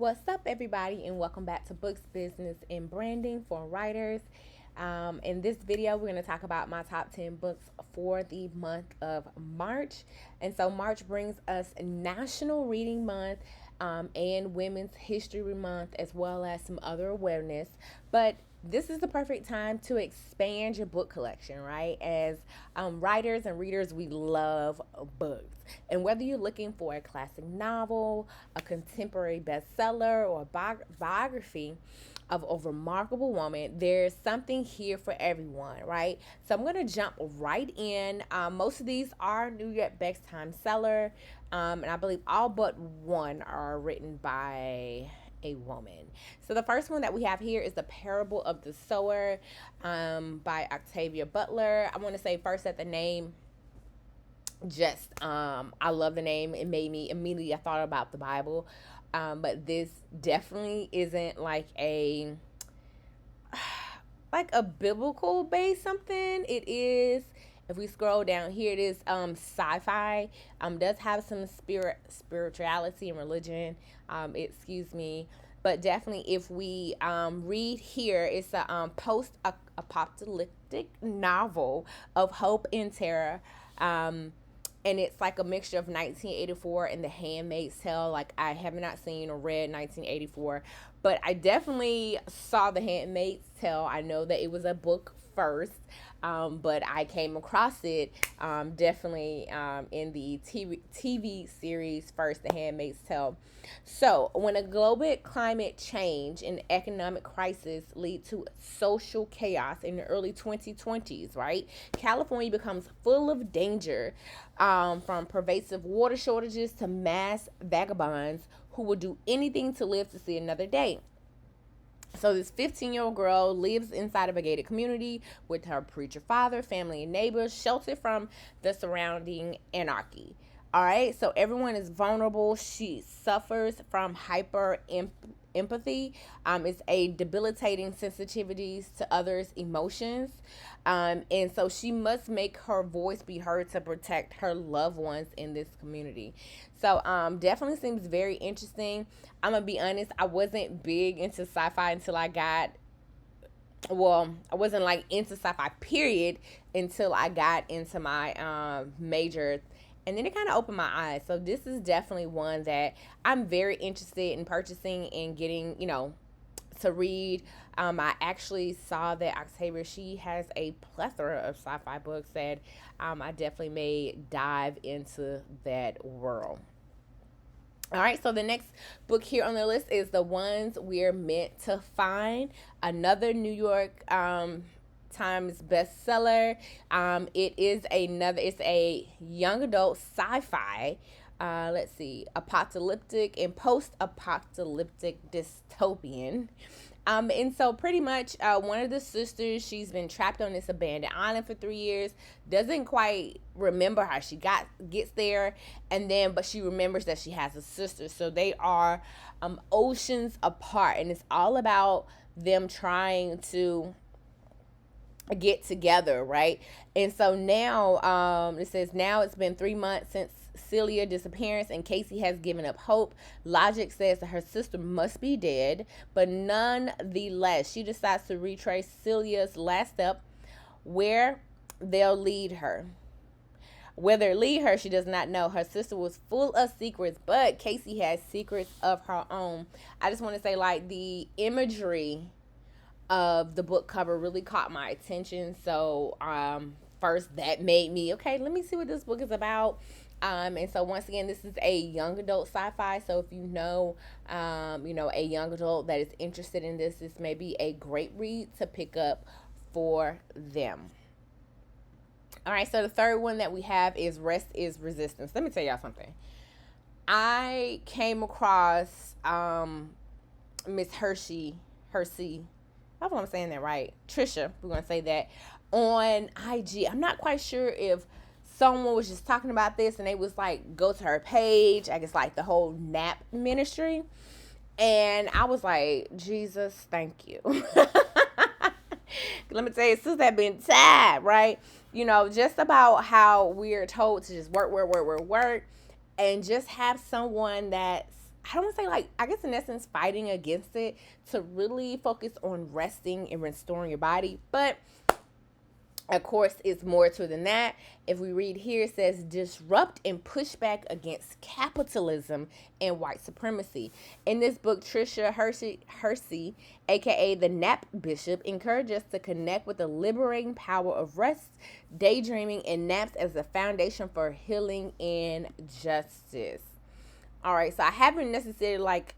What's up, everybody, and welcome back to Books, Business, and Branding for Writers. In this video, we're going to talk about my top 10 books for the month of March. And so, March brings us National Reading Month and Women's History Month, as well as some other awareness. But this is the perfect time to expand your book collection, right? As writers and readers, we love books. And whether you're looking for a classic novel, a contemporary bestseller, or a biography of a remarkable woman, there's something here for everyone, right? So I'm going to jump right in. Most of these are New York Best-Time seller, and I believe all but one are written by a woman. So the first one that we have here is The Parable of the Sower by Octavia Butler. I want to say first that the name I love the name. It made me immediately, I thought about the Bible. But this definitely isn't like a biblical based something. It is, if we scroll down here, it is sci-fi. Does have some spirituality and religion. Excuse me. But definitely, if we read here, it's a post-apocalyptic novel of hope and terror. And it's like a mixture of 1984 and The Handmaid's Tale. Like, I have not seen or read 1984, but I definitely saw The Handmaid's Tale. I know that it was a book first, but I came across it definitely in the TV series first, The Handmaid's Tale. So, when a global climate change and economic crisis lead to social chaos in the early 2020s, right? California becomes full of danger, from pervasive water shortages to mass vagabonds who will do anything to live to see another day. So this 15-year-old girl lives inside of a gated community with her preacher father, family, and neighbors, sheltered from the surrounding anarchy. All right, so everyone is vulnerable. She suffers from hyper empathy. It's a debilitating sensitivities to others' emotions. And so she must make her voice be heard to protect her loved ones in this community. So definitely seems very interesting. I'm going to be honest, I wasn't big into sci-fi until I wasn't like into sci-fi period until I got into my major, and then it kind of opened my eyes. So this is definitely one that I'm very interested in purchasing and getting, to read. I actually saw that Octavia, she has a plethora of sci-fi books that I definitely may dive into that world. All right, so the next book here on the list is The Ones We're Meant to Find, another New York Times bestseller. It's a young adult sci-fi. Let's see, apocalyptic and post-apocalyptic dystopian. And so pretty much one of the sisters, she's been trapped on this abandoned island for 3 years, doesn't quite remember how she gets there, but she remembers that she has a sister. So they are oceans apart, and it's all about them trying to get together, right? And so now it says now it's been 3 months since Celia's disappearance, and Casey has given up hope. Logic says that her sister must be dead, but nonetheless, she decides to retrace Celia's last step, where they'll lead her. Whether it lead her, she does not know. Her sister was full of secrets, but Casey has secrets of her own. I just want to say, like, the imagery of the book cover really caught my attention. So first that made me, okay, let me see what this book is about. And so once again, this is a young adult sci-fi. So if you know a young adult that is interested in this may be a great read to pick up for them. All right, so the third one that we have is Rest is Resistance. Let me tell y'all something. I came across Miss Hersey. I hope I'm saying that right. Trisha, we're going to say that, on IG. I'm not quite sure if someone was just talking about this and they was like, go to her page. I guess like the whole NAP ministry. And I was like, Jesus, thank you. Let me tell you, since I've been tired, right? Just about how we're told to just work, and just have someone that's I don't want to say like, I guess in essence, fighting against it to really focus on resting and restoring your body. But of course, it's more to it than that. If we read here, it says disrupt and push back against capitalism and white supremacy. In this book, Tricia Hersey, aka the Nap Bishop, encourages us to connect with the liberating power of rest, daydreaming, and naps as the foundation for healing and justice. All right, so I haven't necessarily like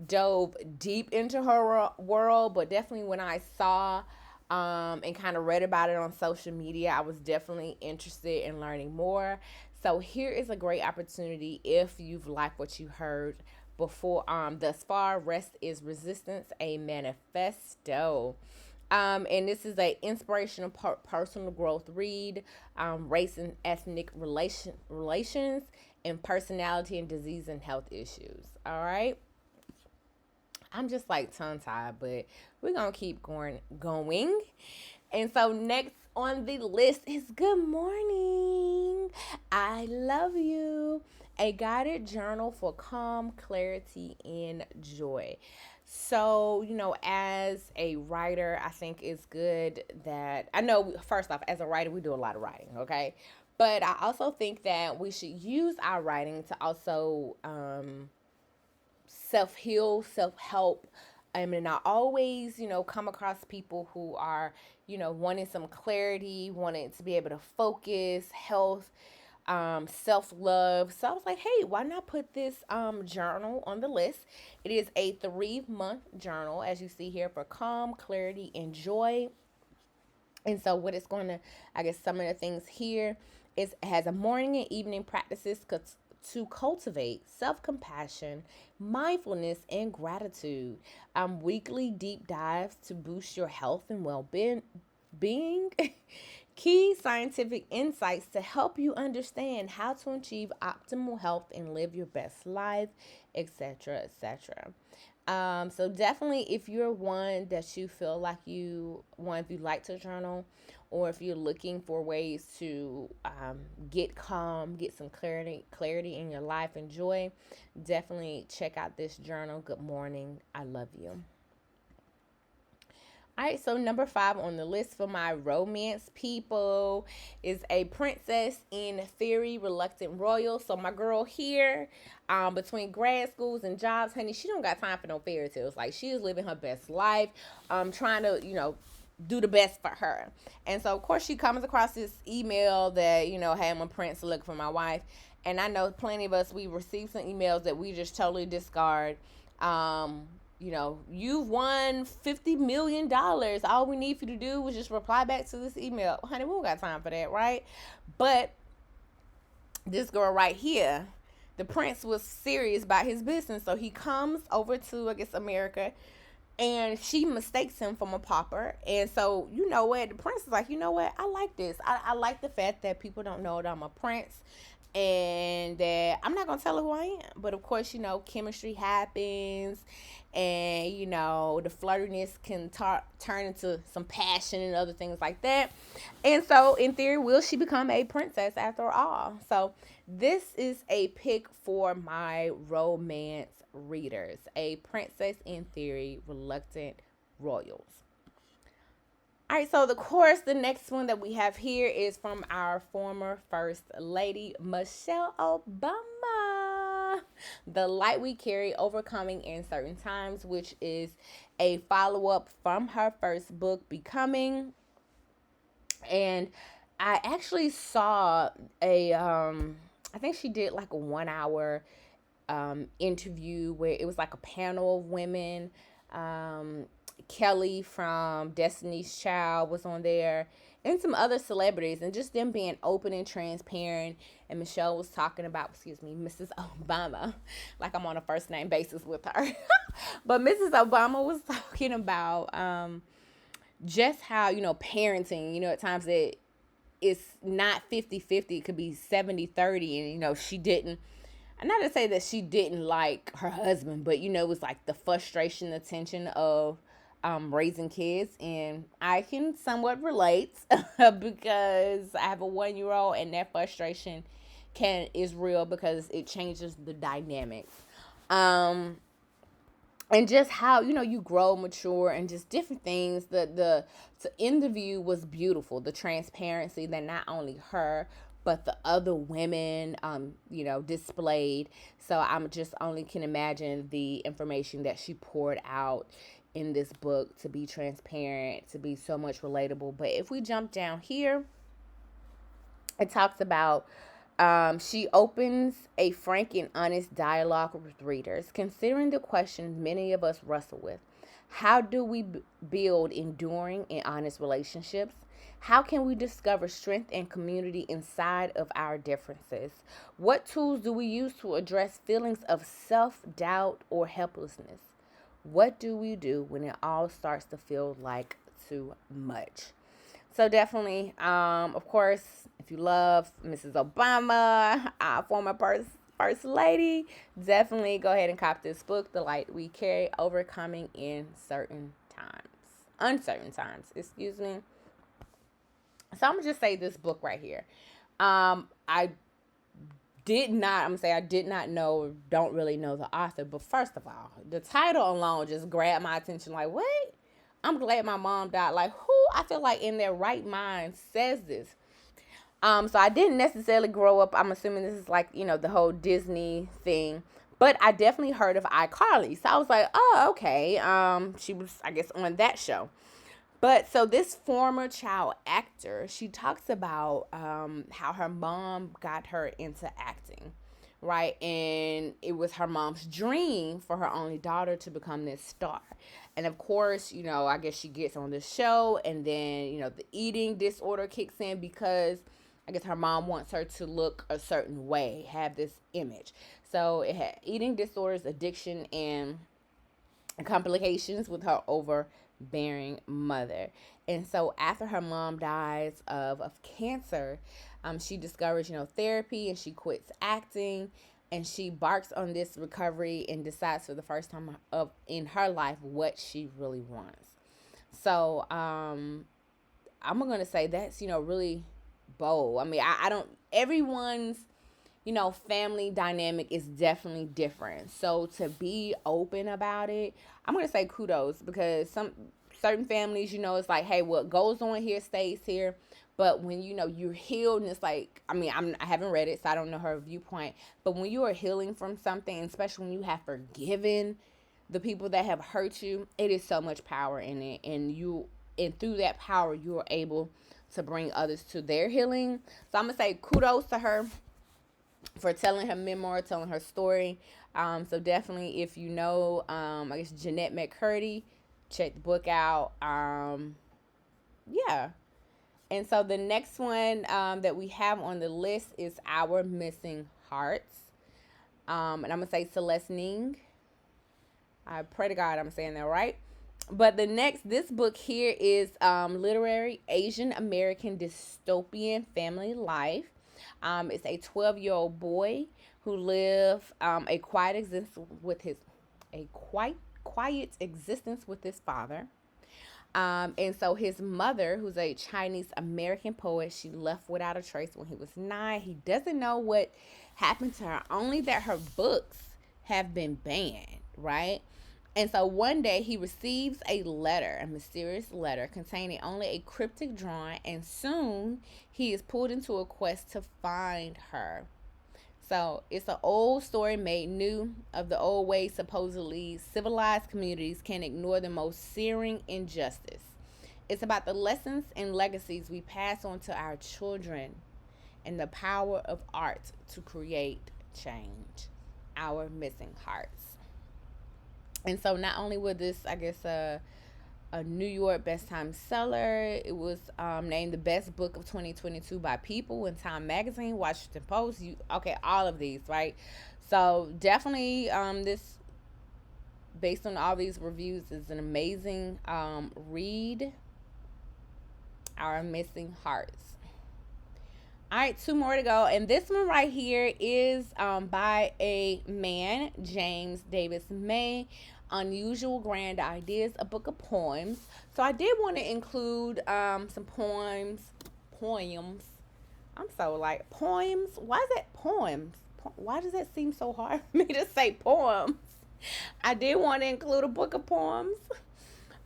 dove deep into her world, but definitely when I saw and kind of read about it on social media, I was definitely interested in learning more. So here is a great opportunity if you've liked what you heard before. Thus far, Rest is Resistance, a manifesto. And this is a inspirational personal growth read, race and ethnic relations, and personality and disease and health issues. All right. I'm just like tongue tied, but we're gonna keep going. And so next on the list is Good Morning. I Love You. A guided journal for calm, clarity, and joy. So, as a writer, I think it's good that I know, first off, as a writer, we do a lot of writing, okay? But I also think that we should use our writing to also self heal, self help. And I always, come across people who are, wanting some clarity, wanting to be able to focus, health, self love. So I was like, hey, why not put this journal on the list? It is a 3-month journal, as you see here, for calm, clarity, and joy. And so, what it's going to, I guess, some of the things here is it has a morning and evening practices to cultivate self-compassion, mindfulness, and gratitude. Weekly deep dives to boost your health and well-being. Key scientific insights to help you understand how to achieve optimal health and live your best life, etc., etc. So definitely, if you're one that you feel like if you like to journal, or if you're looking for ways to get calm, get some clarity in your life and joy, definitely check out this journal. Good Morning, I Love You. All right, so number 5 on the list for my romance people is A Princess in Theory, Reluctant Royal. So my girl here, between grad schools and jobs, honey, she don't got time for no fairy tales. Like, she is living her best life, trying to, do the best for her. And so, of course, she comes across this email that, hey, I'm a prince looking for my wife. And I know plenty of us, we receive some emails that we just totally discard. You've won $50 million. All we need for you to do is just reply back to this email. Honey, we don't got time for that, right? But this girl right here, the prince was serious about his business. So he comes over to, I guess, America, and she mistakes him from a pauper. And so, you know what? The prince is like, you know what? I like this. I like the fact that people don't know that I'm a prince, and that I'm not going to tell her who I am. But of course, chemistry happens, and, the flirtiness can turn into some passion and other things like that. And so, in theory, will she become a princess after all? So, this is a pick for my romance readers. A Princess in Theory, Reluctant Royals. All right, so the next one that we have here is from our former First Lady, Michelle Obama. The Light We Carry, Overcoming in Certain Times, which is a follow-up from her first book, Becoming. And I actually saw I think she did like a 1-hour interview where it was like a panel of women. Kelly from Destiny's Child was on there, and some other celebrities, and just them being open and transparent. And Michelle was talking about, Mrs. Obama, like I'm on a first name basis with her. But Mrs. Obama was talking about just how, parenting, at times it's not 50-50, it could be 70-30. And, she didn't, and not to say that she didn't like her husband, but, it was like the frustration, the tension of raising kids. And I can somewhat relate because I have a 1-year-old, and that frustration is real because it changes the dynamics. Um, and just how you grow, mature, and just different things. The interview was beautiful. The transparency that not only her but the other women displayed. So I'm just only can imagine the information that she poured out in this book, to be transparent, to be so much relatable. But if we jump down here, it talks about she opens a frank and honest dialogue with readers, considering the questions many of us wrestle with. How do we build enduring and honest relationships? How can we discover strength and community inside of our differences? What tools do we use to address feelings of self doubt or helplessness? What do we do when it all starts to feel like too much? So definitely, of course, if you love Mrs. Obama, former first lady, definitely go ahead and cop this book, The Light We Carry, Overcoming in Uncertain Times, excuse me. So I'm gonna just say this book right here. I did not know, don't really know the author, but first of all, the title alone just grabbed my attention. Like, what? I'm glad my mom died. Like, who I feel like in their right mind says this? So I didn't necessarily grow up. I'm assuming this is like, the whole Disney thing. But I definitely heard of iCarly. So I was like, oh, okay. She was, I guess, on that show. But so this former child actor, she talks about how her mom got her into acting, right? And it was her mom's dream for her only daughter to become this star. And of course, I guess she gets on the show, and then, the eating disorder kicks in because I guess her mom wants her to look a certain way, have this image. So it had eating disorders, addiction, and complications with her overbearing mother. And so after her mom dies of cancer, she discovers, therapy, and she quits acting, and she embarks on this recovery and decides for the first time in her life what she really wants. So I'm going to say that's, really bold. I mean, I don't, everyone's, family dynamic is definitely different. So to be open about it, I'm going to say kudos, because some certain families, it's like, hey, what goes on here stays here. But when, you're healed, and it's like, I mean, I haven't read it, so I don't know her viewpoint. But when you are healing from something, especially when you have forgiven the people that have hurt you, it is so much power in it. And through that power, you are able to bring others to their healing. So I'm going to say kudos to her for telling her memoir, telling her story. So definitely, if I guess Jeanette McCurdy, check the book out. Yeah. And so the next one that we have on the list is Our Missing Hearts. And I'm going to say Celeste Ning. I pray to God I'm saying that right. But this book here is literary Asian American dystopian family life. It's a 12-year-old boy who lives a quiet existence with his father. And so his mother, who's a Chinese American poet, she left without a trace when he was 9. He doesn't know what happened to her, only that her books have been banned, right? And so one day he receives a mysterious letter containing only a cryptic drawing, and soon he is pulled into a quest to find her. So it's an old story made new, of the old ways supposedly civilized communities can ignore the most searing injustice. It's about the lessons and legacies we pass on to our children and the power of art to create change. Our Missing Hearts. And so not only was this, I guess, a New York best-time seller, it was named the best book of 2022 by People in Time Magazine, Washington Post. All of these, right? So definitely, this, based on all these reviews, is an amazing read. Our Missing Hearts. All right, 2 more to go. And this one right here is by a man, James Davis May, Unusual Grand Ideas, a book of poems. So I did want to include some poems. I'm so like, poems? Why is it poems? why does that seem so hard for me to say poems? I did want to include a book of poems.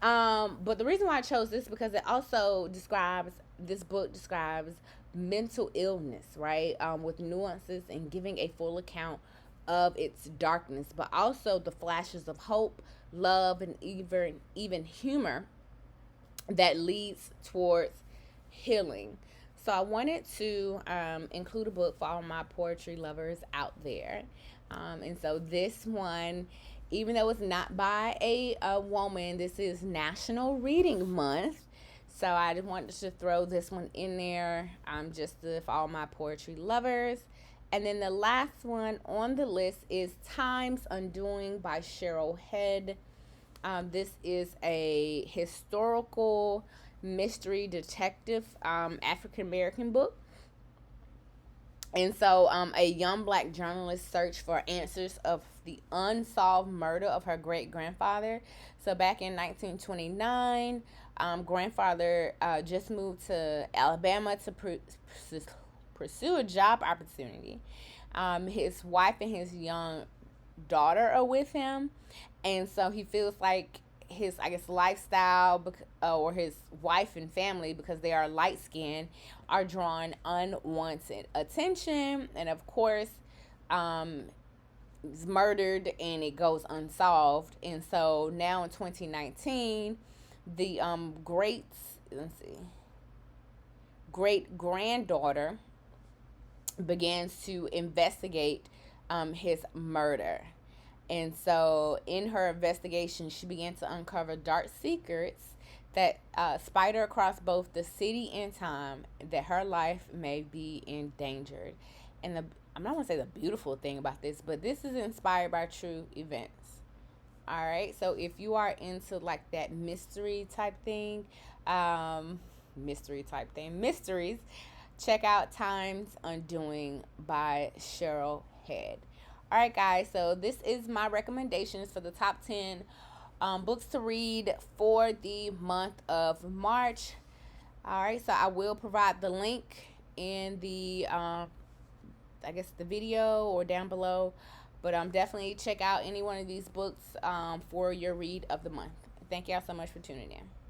But the reason why I chose this because it also describes this book describes mental illness, right? With nuances and giving a full account of its darkness, but also the flashes of hope, love, and even humor that leads towards healing. So I wanted to include a book for all my poetry lovers out there. And so this one, even though it's not by a woman, this is National Reading Month. So I just wanted to throw this one in there just for all my poetry lovers. And then the last one on the list is Time's Undoing by Cheryl Head. This is a historical mystery detective African American book. And so a young black journalist searched for answers of the unsolved murder of her great grandfather. So back in 1929, grandfather just moved to Alabama to pursue a job opportunity. His wife and his young daughter are with him, and so he feels like his lifestyle or his wife and family, because they are light skinned, are drawing unwanted attention, and of course is murdered and it goes unsolved. And so now in 2019, the great granddaughter begins to investigate his murder. And so in her investigation, she began to uncover dark secrets that spider across both the city and time, that her life may be endangered. And I'm not going to say the beautiful thing about this, but this is inspired by true events. All right. So if you are into like that mysteries, check out Time's Undoing by Cheryl Head. All right, guys. So this is my recommendations for the top 10 books to read for the month of March. All right. So I will provide the link in the, the video or down below. But definitely check out any one of these books for your read of the month. Thank y'all so much for tuning in.